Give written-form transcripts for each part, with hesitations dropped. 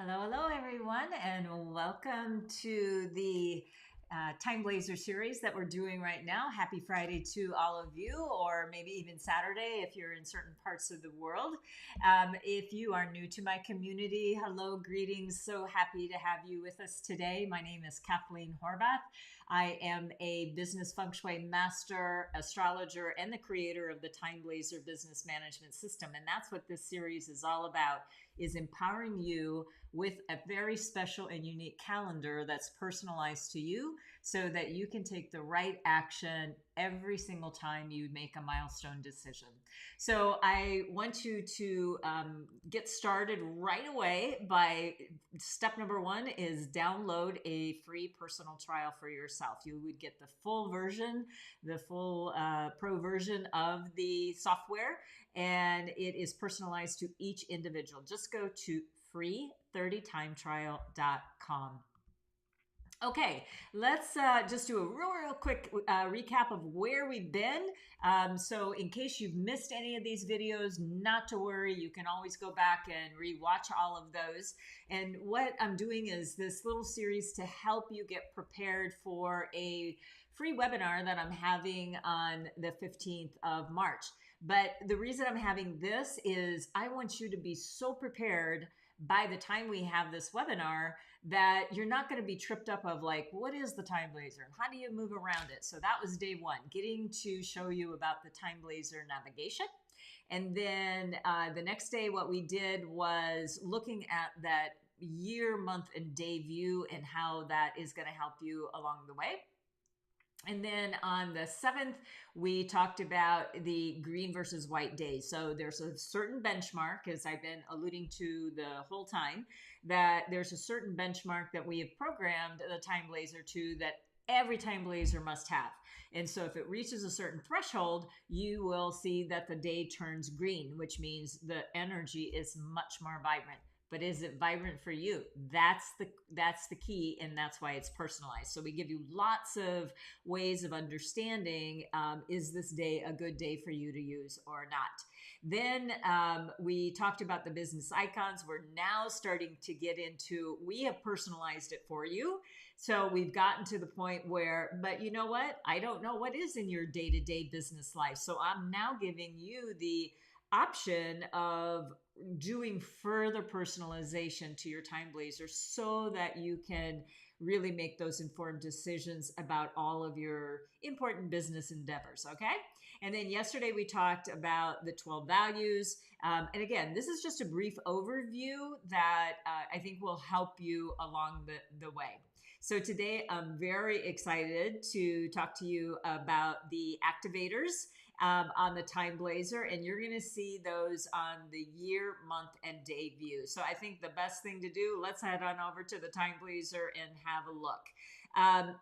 Hello, hello, everyone, and welcome to the TimeBlazr series that we're doing right now. Happy Friday to all of you, or maybe even Saturday if you're in certain parts of the world. If you are new to my community, hello, greetings. So happy to have you with us today. My name is Kathleen Horvath. I am a business feng shui master, astrologer, and the creator of the TimeBlazr business management system. And that's what this series is all about, is empowering you with a very special and unique calendar that's personalized to you so that you can take the right action every single time you make a milestone decision. So I want you to get started right away by step number one is download a free personal trial for yourself. You would get the full version, the full pro version of the software, and it is personalized to each individual. Just go to free30timetrial.com. Okay, let's just do a real quick recap of where we've been. So in case you've missed any of these videos, not to worry, you can always go back and rewatch all of those. And what I'm doing is this little series to help you get prepared for a free webinar that I'm having on the 15th of March. But the reason I'm having this is I want you to be so prepared by the time we have this webinar that you're not going to be tripped up of like, what is the TimeBlazr and how do you move around it? So that was day one, getting to show you about the TimeBlazr navigation. And then the next day, what we did was looking at that year, month, and day view and how that is going to help you along the way. And then on the 7th, we talked about the green versus white days. So there's a certain benchmark, as I've been alluding to the whole time, that there's a certain benchmark that we have programmed the TimeBlazr to that every TimeBlazr must have. And so if it reaches a certain threshold, you will see that the day turns green, which means the energy is much more vibrant. But is it vibrant for you? That's the key, and that's why it's personalized. So we give you lots of ways of understanding, is this day a good day for you to use or not? Then we talked about the business icons. We're now starting to get into, we have personalized it for you. So we've gotten to the point where, but you know what? I don't know what is in your day-to-day business life. So I'm now giving you the option of doing further personalization to your TimeBlazr so that you can really make those informed decisions about all of your important business endeavors, okay? And then yesterday we talked about the 12 values. And again, this is just a brief overview that I think will help you along the way. So today I'm very excited to talk to you about the activators on the TimeBlazr, and you're going to see those on the year, month, and day view. So I think the best thing to do, let's head on over to the TimeBlazr and have a look.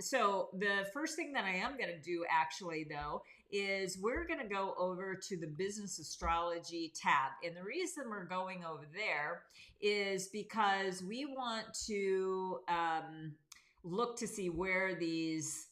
So the first thing that I am going to do actually though is we're going to go over to the business astrology tab. And the reason we're going over there is because we want to look to see where these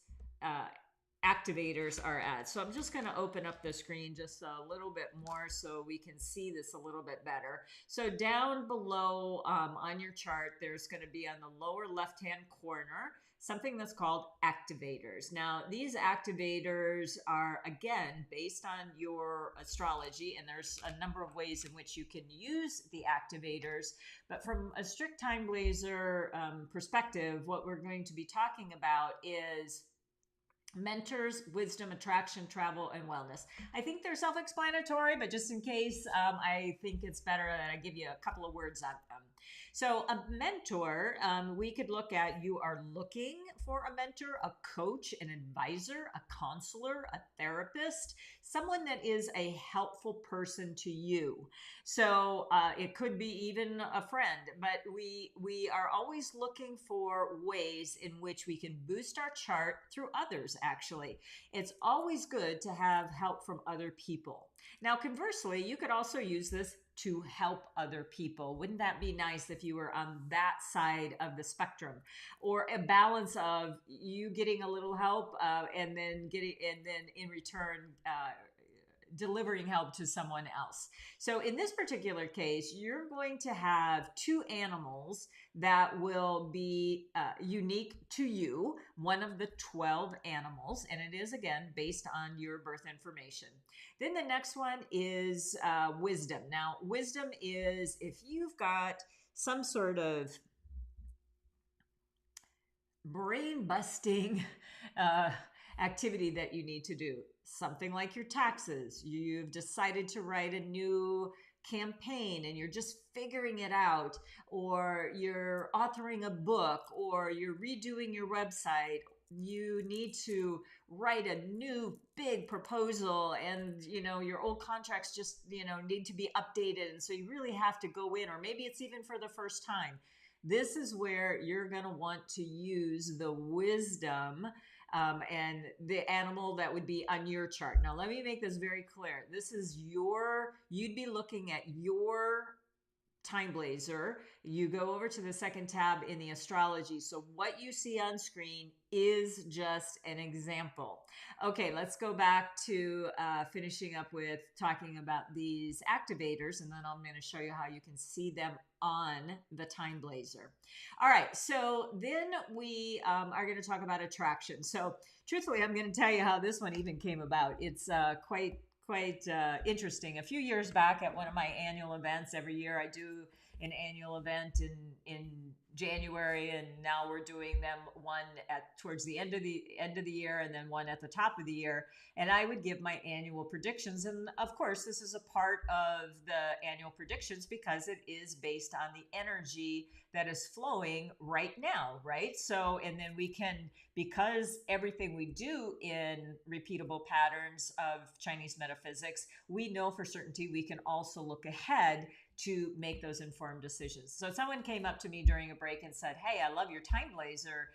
activators are at. So I'm just going to open up the screen just a little bit more so we can see this a little bit better. So down below on your chart, there's going to be on the lower left-hand corner something that's called activators. Now, these activators are, again, based on your astrology, and there's a number of ways in which you can use the activators. But from a strict TimeBlazr perspective, what we're going to be talking about is mentors, wisdom, attraction, travel, and wellness. I think they're self-explanatory, but just in case, I think it's better that I give you a couple of words on them. So a mentor, we could look at, you are looking for a mentor, a coach, an advisor, a counselor, a therapist, someone that is a helpful person to you. So it could be even a friend, but we are always looking for ways in which we can boost our chart through others, actually. It's always good to have help from other people. Now, conversely, you could also use this to help other people. Wouldn't that be nice if you were on that side of the spectrum? Or a balance of you getting a little help and then in return delivering help to someone else. So in this particular case, you're going to have two animals that will be unique to you, one of the 12 animals, and it is again based on your birth information. Then the next one is wisdom. Now, wisdom is if you've got some sort of brain busting activity that you need to do, something like your taxes. You've decided to write a new campaign and you're just figuring it out, or you're authoring a book, or you're redoing your website. You need to write a new big proposal, and your old contracts just need to be updated, and so you really have to go in, or maybe it's even for the first time. This is where you're going to want to use the wisdom and the animal that would be on your chart. Now, let me make this very clear. This is you'd be looking at your TimeBlazr. You go over to the second tab in the astrology. So what you see on screen is just an example. Okay, let's go back to finishing up with talking about these activators, and then I'm going to show you how you can see them on the TimeBlazr. All right, so then we are going to talk about attraction. So truthfully, I'm going to tell you how this one even came about. It's quite interesting. A few years back at one of my annual events, every year I do an annual event in January, and now we're doing them one towards the end of the year, and then one at the top of the year. And I would give my annual predictions, and of course, this is a part of the annual predictions because it is based on the energy that is flowing right now, right? So, and then we can, because everything we do in repeatable patterns of Chinese metaphysics, we know for certainty we can also look ahead to make those informed decisions. So someone came up to me during a break and said, "Hey, I love your TimeBlazr.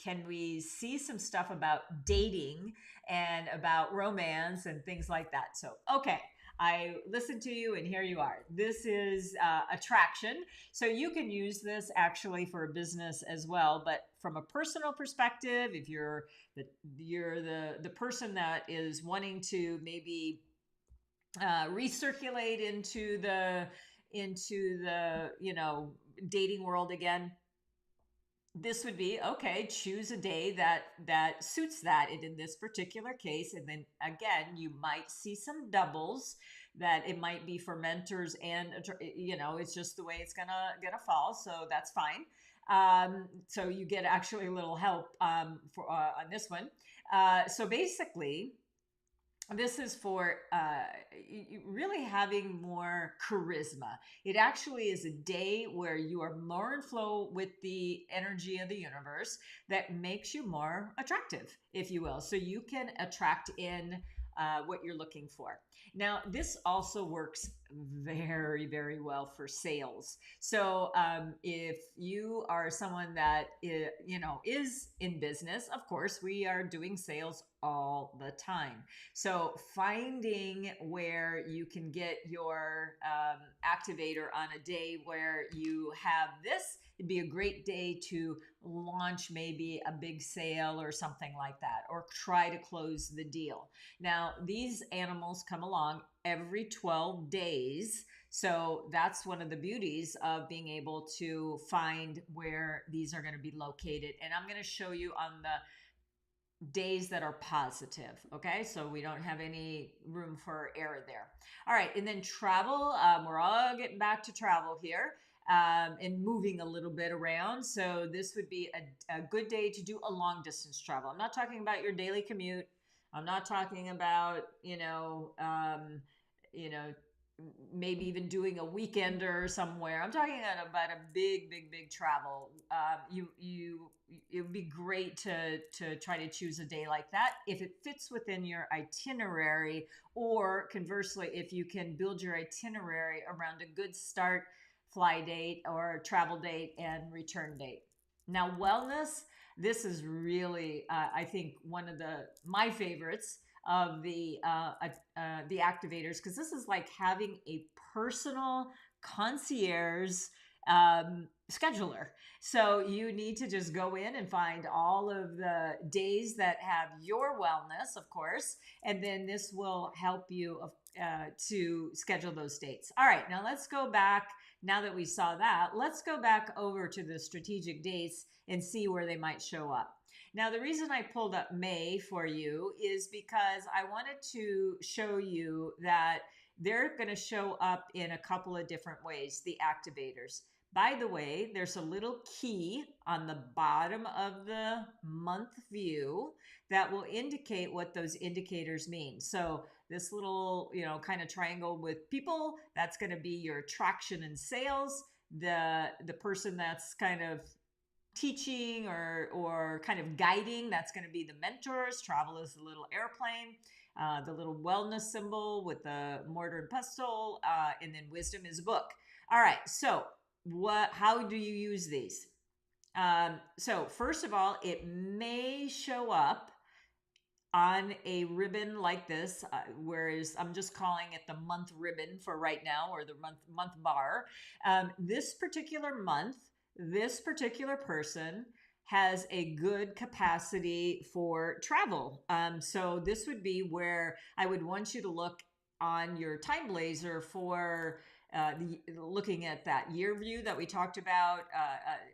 Can we see some stuff about dating and about romance and things like that?" So, okay. I listened to you, and here you are. This is attraction. So you can use this actually for a business as well. But from a personal perspective, if you're the person that is wanting to maybe recirculate into the dating world again, this would be okay. Choose a day that suits that. And in this particular case, and then again, you might see some doubles, that it might be for mentors, and it's just the way it's gonna fall. So that's fine. So you get actually a little help for on this one. So basically, this is for really having more charisma. It actually is a day where you are more in flow with the energy of the universe that makes you more attractive, if you will. So you can attract in what you're looking for. Now, this also works very, very well for sales. So if you are someone that is in business, of course, we are doing sales all the time. So finding where you can get your activator on a day where you have this, it'd be a great day to launch maybe a big sale or something like that, or try to close the deal. Now, these animals come along every 12 days. So that's one of the beauties of being able to find where these are going to be located. And I'm going to show you on the days that are positive. Okay, so we don't have any room for error there. All right, and then travel. We're all getting back to travel here. And moving a little bit around. So this would be a good day to do a long distance travel. I'm not talking about your daily commute. I'm not talking about, maybe even doing a weekender somewhere. I'm talking about a big travel. It would be great to try to choose a day like that if it fits within your itinerary, or conversely, if you can build your itinerary around a good start fly date or travel date and return date. Now, wellness, this is really, I think, one of my favorites of the activators, because this is like having a personal concierge scheduler. So you need to just go in and find all of the days that have your wellness, of course, and then this will help you to schedule those dates. All right, now let's go back. Now that we saw that, let's go back over to the strategic dates and see where they might show up. Now, the reason I pulled up May for you is because I wanted to show you that they're going to show up in a couple of different ways, the activators. By the way, there's a little key on the bottom of the month view that will indicate what those indicators mean. So this little, kind of triangle with people, that's going to be your traction and sales. The person that's kind of teaching or kind of guiding, that's going to be the mentors. Travel is the little airplane. The little wellness symbol with the mortar and pestle, and then wisdom is a book. All right, so how do you use these? So first of all, it may show up on a ribbon like this, whereas I'm just calling it the month ribbon for right now, or the month bar. This particular month, this particular person has a good capacity for travel. So this would be where I would want you to look on your TimeBlazr for looking at that year view that we talked about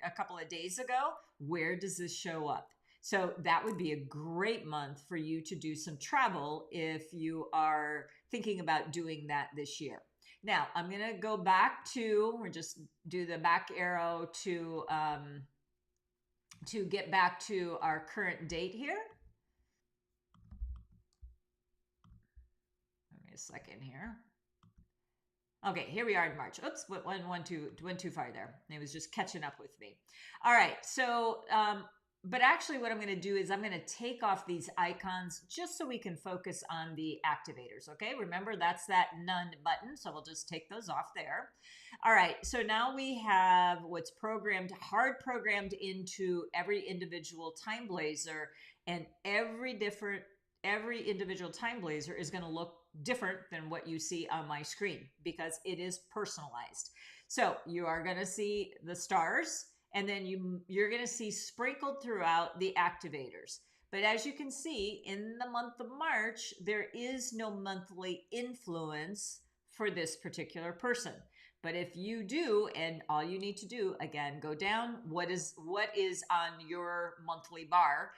a couple of days ago. Where does this show up? So that would be a great month for you to do some travel if you are thinking about doing that this year. Now, I'm going to go back to, or just do the back arrow to get back to our current date here. Give me a second here. Okay, here we are in March. Oops, went too far there. It was just catching up with me. All right, so but actually what I'm going to do is I'm going to take off these icons just so we can focus on the activators, okay? Remember, that's that none button, so we'll just take those off there. All right, so now we have what's hard programmed into every individual TimeBlazr, and every individual TimeBlazr is going to look different than what you see on my screen because it is personalized. So you are going to see the stars, and then you're going to see sprinkled throughout the activators. But as you can see, in the month of March, there is no monthly influence for this particular person. But if you do, and all you need to do, again, go down, what is on your monthly bar?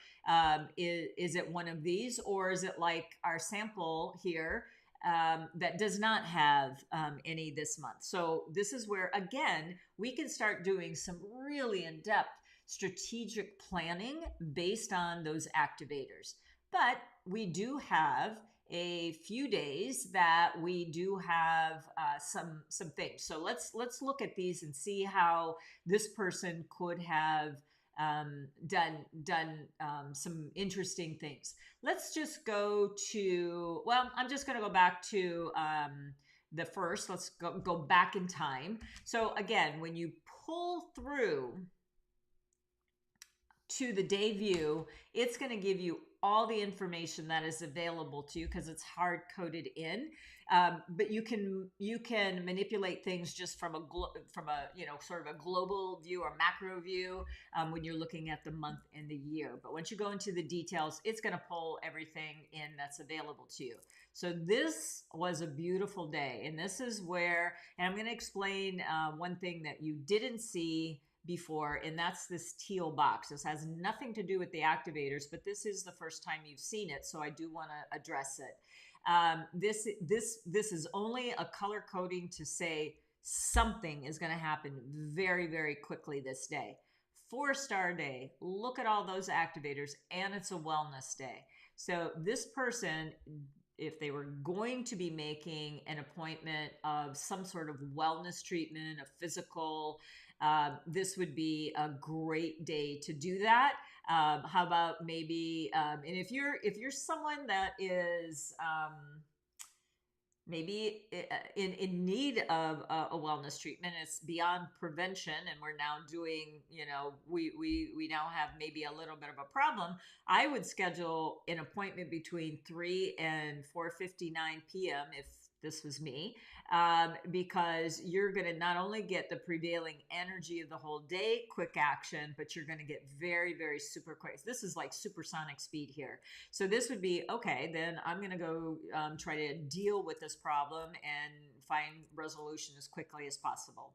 Is it one of these, or is it like our sample here that does not have any this month? So this is where, again, we can start doing some really in-depth strategic planning based on those activators. But we do have a few days that we do have some things. So let's look at these and see how this person could have done some interesting things. Let's just go to, well, I'm just going to go back to the first. Let's go back in time. So again, when you pull through to the day view, it's going to give you all the information that is available to you because it's hard coded in. But you can manipulate things just from a sort of a global view or macro view when you're looking at the month and the year. But once you go into the details, it's going to pull everything in that's available to you. So this was a beautiful day, and this is where, and I'm going to explain one thing that you didn't see before, and that's this teal box. This has nothing to do with the activators, but this is the first time you've seen it, so I do want to address it. This is only a color coding to say something is going to happen very, very quickly this day. 4-star day. Look at all those activators, and it's a wellness day. So this person, if they were going to be making an appointment of some sort of wellness treatment, a physical, this would be a great day to do that. How about maybe, and if you're someone that is maybe in need of a wellness treatment, it's beyond prevention, and we're now doing, we now have maybe a little bit of a problem. I would schedule an appointment between 3 and 4:59 p.m. if this was me, because you're going to not only get the prevailing energy of the whole day, quick action, but you're going to get very, very super quick. This is like supersonic speed here. So this would be, okay, then I'm going to go try to deal with this problem and find resolution as quickly as possible.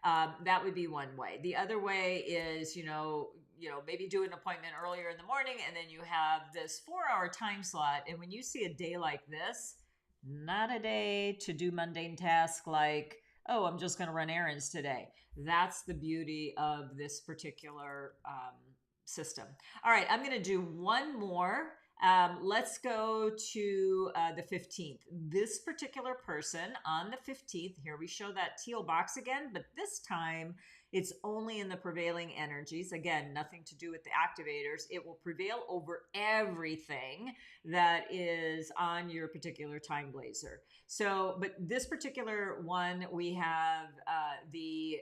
That would be one way. The other way is, maybe do an appointment earlier in the morning, and then you have this 4-hour time slot. And when you see a day like this, not a day to do mundane tasks like, oh, I'm just going to run errands today. That's the beauty of this particular system. All right, I'm going to do one more. Let's go to the 15th. This particular person on the 15th, here we show that teal box again, but this time it's only in the prevailing energies. Again, nothing to do with the activators. It will prevail over everything that is on your particular TimeBlazr. So, but this particular one, we have the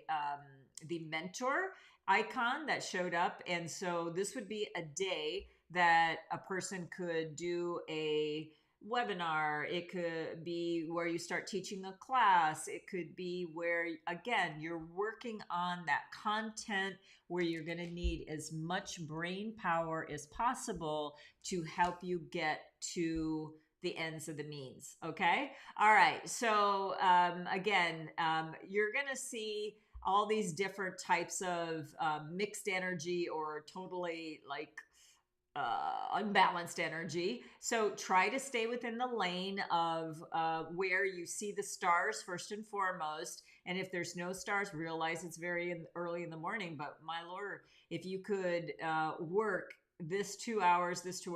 mentor icon that showed up. And so this would be a day that a person could do a webinar. It could be where you start teaching a class. It could be where, again, you're working on that content where you're going to need as much brain power as possible to help you get to the ends of the means. Okay. All right. So again, you're going to see all these different types of mixed energy or totally like unbalanced energy. So try to stay within the lane of where you see the stars first and foremost. And if there's no stars, realize it's very early in the morning. But my Lord, if you could work this 2 hours, that's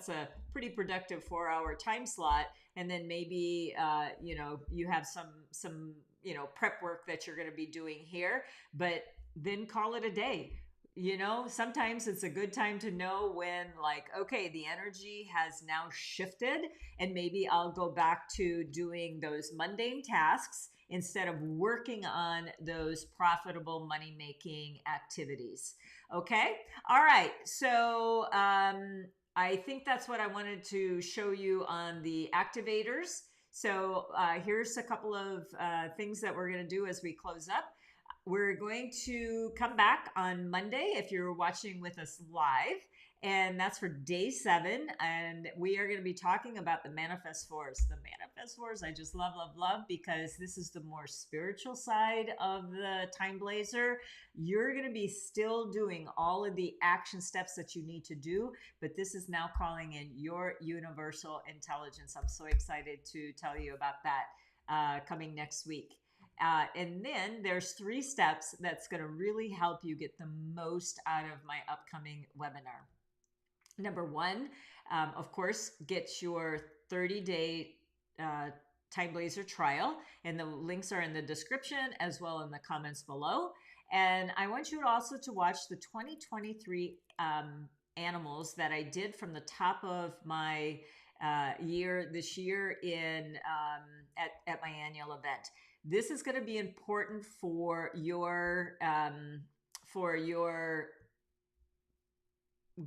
a pretty productive 4-hour time slot. And then maybe, you have some prep work that you're going to be doing here, but then call it a day. Sometimes it's a good time to know when, like, okay, the energy has now shifted and maybe I'll go back to doing those mundane tasks instead of working on those profitable money-making activities. Okay. All right. So I think that's what I wanted to show you on the activators. So here's a couple of things that we're going to do as we close up. We're going to come back on Monday if you're watching with us live, and that's for day 7. And we are going to be talking about the manifest force. The manifest force, I just love, love, love, because this is the more spiritual side of the TimeBlazr. You're going to be still doing all of the action steps that you need to do, but this is now calling in your universal intelligence. I'm so excited to tell you about that coming next week. And then there's 3 steps that's going to really help you get the most out of my upcoming webinar. Number 1, of course, get your 30-day TimeBlazr trial, and the links are in the description as well in the comments below. And I want you also to watch the 2023 animals that I did from the top of my this year in at my annual event. This is going to be important for your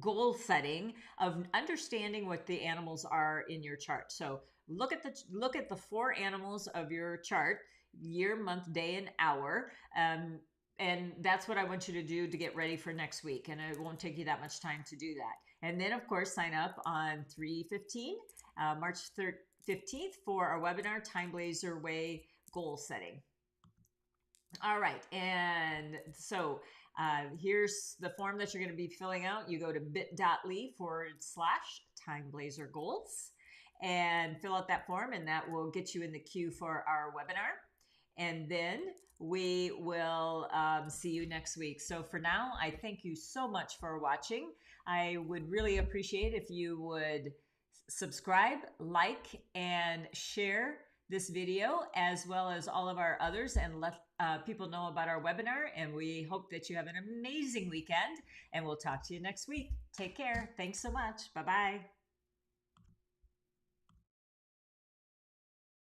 goal setting of understanding what the animals are in your chart. So look at the 4 animals of your chart: year, month, day, and hour. And that's what I want you to do to get ready for next week. And it won't take you that much time to do that. And then, of course, sign up on March 15th for our webinar, TimeBlazr Way Goal Setting. All right. And so here's the form that you're going to be filling out. You go to bit.ly/TimeBlazr Goals and fill out that form, and that will get you in the queue for our webinar. And then we will see you next week. So for now, I thank you so much for watching. I would really appreciate if you would subscribe, like, and share this video as well as all of our others, and let people know about our webinar. And we hope that you have an amazing weekend, and we'll talk to you next week. Take care. Thanks so much. Bye-bye.